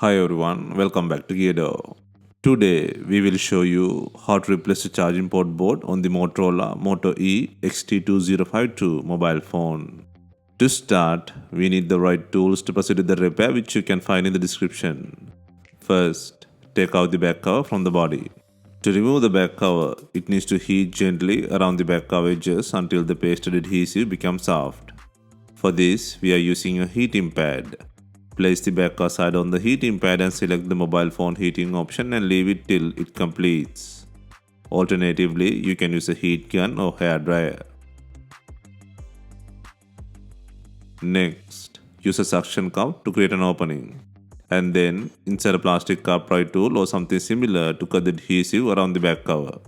Hi everyone, welcome back to Geardo. Today we will show you how to replace the charging port board on the Motorola Moto E XT2052 mobile phone. To start, we need the right tools to proceed with the repair, which you can find in the description. First, take out the back cover from the body. To remove the back cover, it needs to heat gently around the back cover edges until the pasted adhesive becomes soft. For this, we are using a heating pad. Place the back side on the heating pad and select the mobile phone heating option and leave it till it completes. Alternatively, you can use a heat gun or hair dryer. Next, use a suction cup to create an opening. And then insert a plastic cup pry tool or something similar to cut the adhesive around the back cover.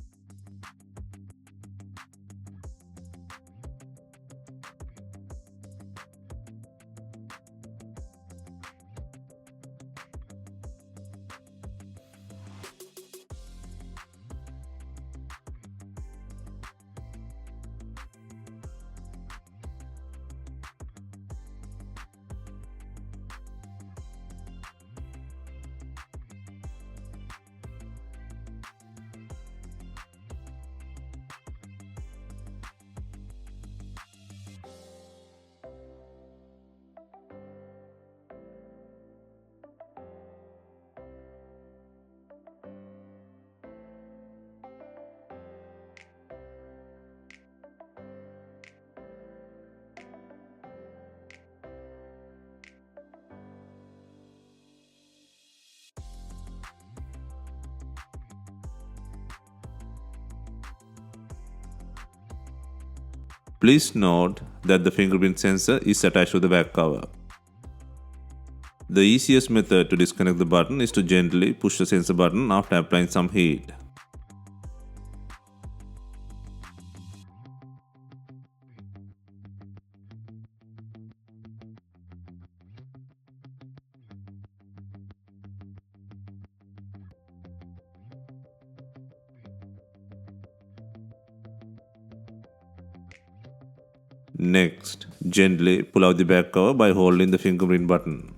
Please note that the fingerprint sensor is attached to the back cover. The easiest method to disconnect the button is to gently push the sensor button after applying some heat. Next, gently pull out the back cover by holding the fingerprint button.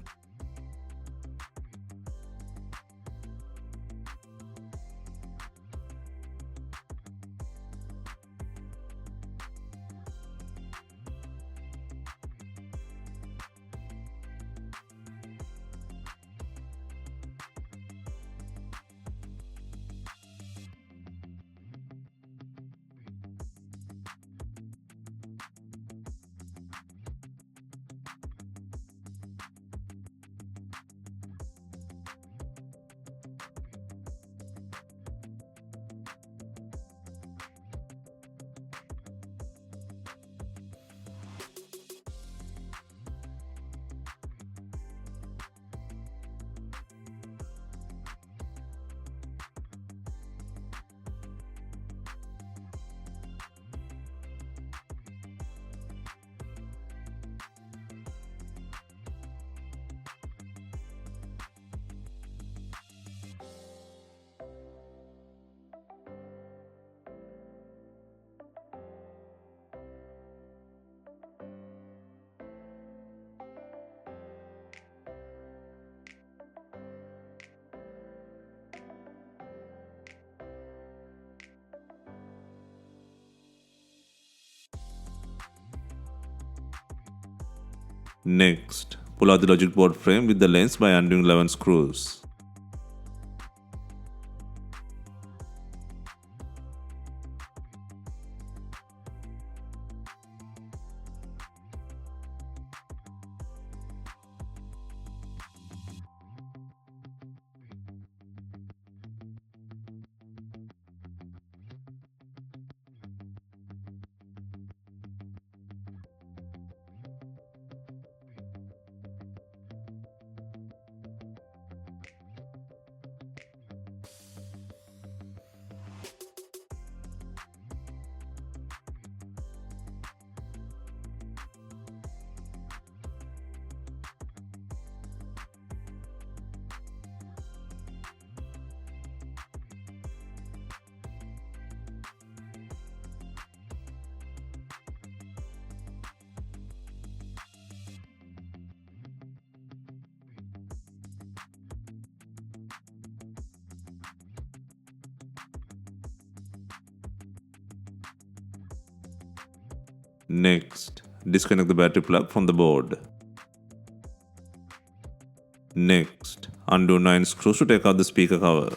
Next, pull out the logic board frame with the lens by undoing 11 screws. Next, disconnect the battery plug from the board. Next, undo 9 screws to take out the speaker cover.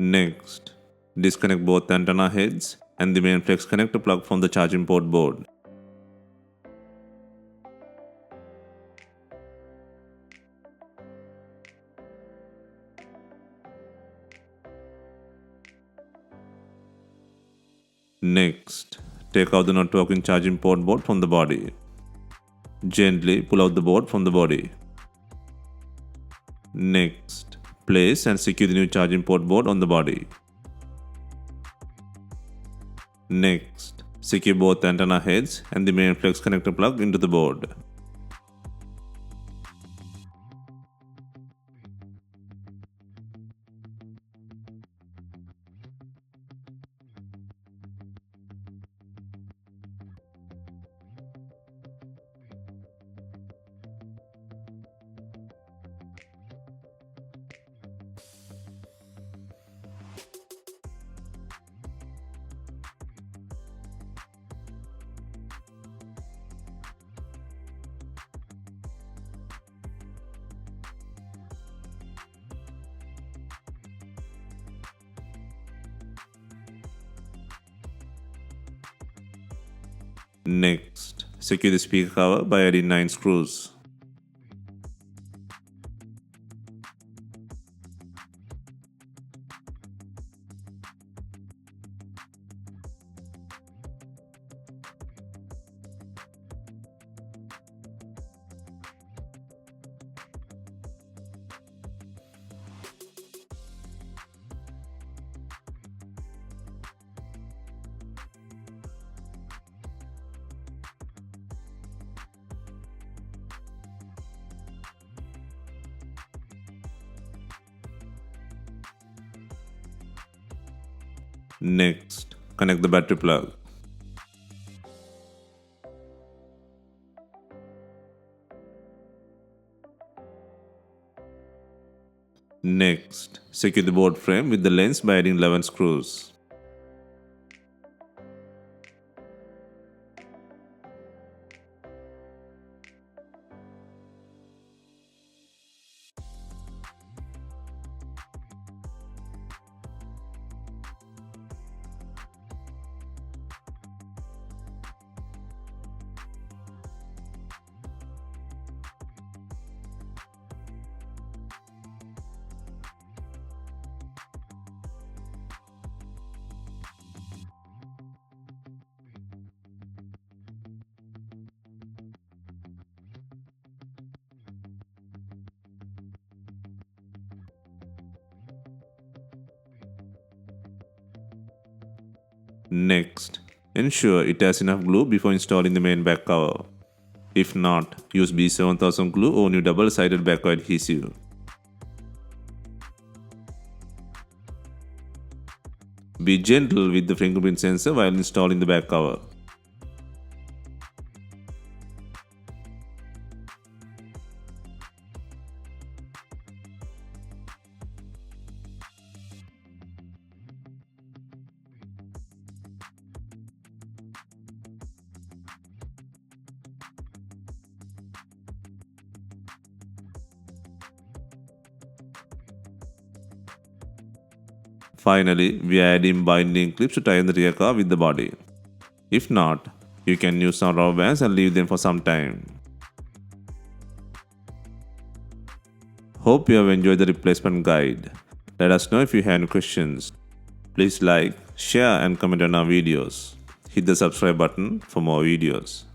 Next, disconnect both antenna heads and the main flex connector plug from the charging port board. Next, take out the not working charging port board from the body. Gently pull out the board from the body. Next, place and secure the new charging port board on the body. Next, secure both antenna heads and the main flex connector plug into the board. Next, secure the speaker cover by adding 9 screws. Next, connect the battery plug. Next, secure the board frame with the lens by adding 11 screws. Next, ensure it has enough glue before installing the main back cover. If not, use B7000 glue or new double-sided back cover adhesive. Be gentle with the fingerprint sensor while installing the back cover. Finally, we are adding binding clips to tie in the rear cover with the body. If not, you can use some rubber bands and leave them for some time. Hope you have enjoyed the replacement guide. Let us know if you have any questions. Please like, share and comment on our videos. Hit the subscribe button for more videos.